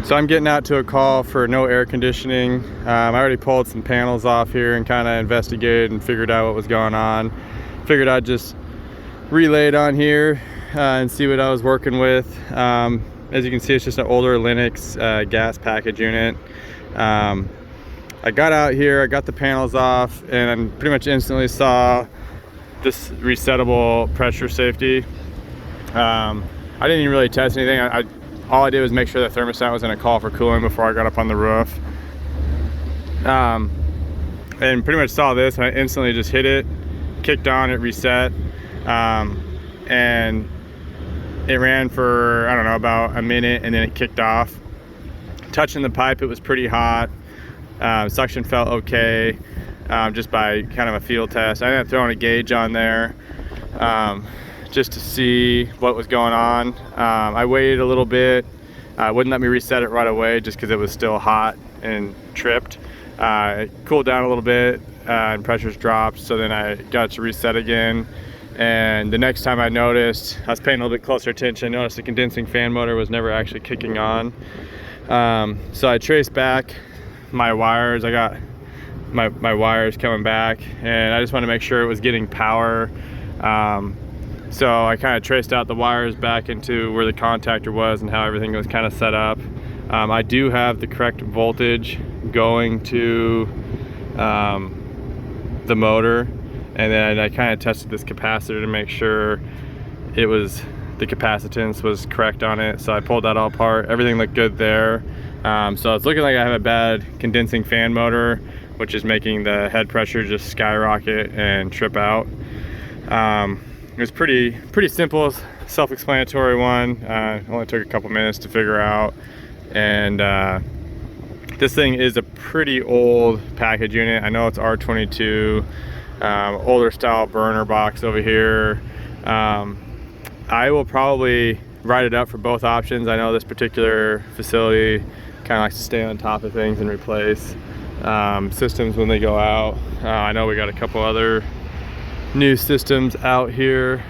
So I'm getting out to a call for no air conditioning. I already pulled some panels off here and kind of investigated and figured out what was going on. Figured I'd just relay it on here and see what I was working with. As you can see, it's just an older Lennox gas package unit. I got out here, I got the panels off, and I pretty much instantly saw this resettable pressure safety. I didn't even really test anything. All I did was make sure the thermostat was in a call for cooling before I got up on the roof. And pretty much saw this, and I instantly just hit it, kicked on, it reset, and it ran for, I don't know, about a minute, and then it kicked off. Touching the pipe, it was pretty hot. Suction felt okay, just by kind of a field test. I ended up throwing a gauge on there just to see what was going on. I waited a little bit. Wouldn't let me reset it right away just because it was still hot and tripped. It cooled down a little bit and pressures dropped, so then I got to reset again. And the next time I noticed, I was paying a little bit closer attention, noticed the condensing fan motor was never actually kicking on. So I traced back my wires. I got my wires coming back, and I just want to make sure it was getting power. So I kind of traced out the wires back into where the contactor was and how everything was kind of set up. I do have the correct voltage going to the motor, and then I kind of tested this capacitor to make sure it was, the capacitance was correct on it. So I pulled that all apart. Everything looked good there. So it's looking like I have a bad condensing fan motor, which is making the head pressure just skyrocket and trip out. It was pretty simple, self-explanatory one. Only took a couple minutes to figure out. And this thing is a pretty old package unit. I know it's R22, older style burner box over here. I will probably write it up for both options. I know this particular facility kind of likes to stay on top of things and replace systems when they go out. I know we got a couple other new systems out here,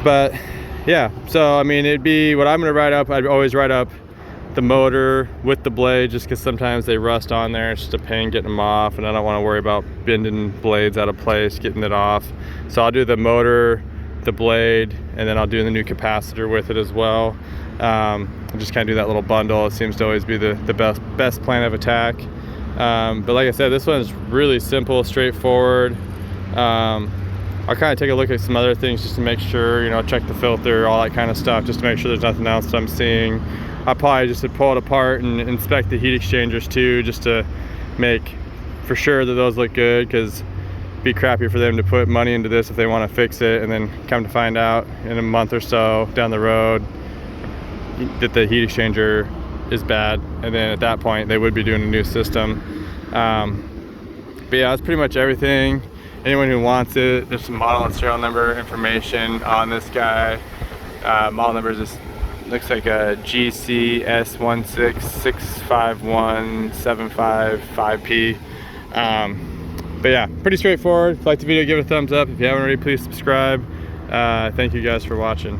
but yeah, so I mean, it'd be what I'm going to write up. I'd always write up the motor with the blade, just because sometimes they rust on there. It's just a pain getting them off, and I don't want to worry about bending blades out of place, getting it off. So I'll do the motor, the blade, and then I'll do the new capacitor with it as well. I'll just kind of do that little bundle. It seems to always be the best plan of attack. But like I said, this one's really simple, straightforward. I'll kind of take a look at some other things just to make sure, you know, check the filter, all that kind of stuff, just to make sure there's nothing else I'm seeing. I'll probably just pull it apart and inspect the heat exchangers too, just to make for sure that those look good, because it'd be crappy for them to put money into this if they want to fix it and then come to find out in a month or so down the road that the heat exchanger is bad, and then at that point they would be doing a new system. But yeah, that's pretty much everything. Anyone who wants it, there's some model and serial number information on this guy. Model number is just looks like a GC S166517555P. But yeah, pretty straightforward. If you like the video, give it a thumbs up. If you haven't already, please subscribe. Thank you guys for watching.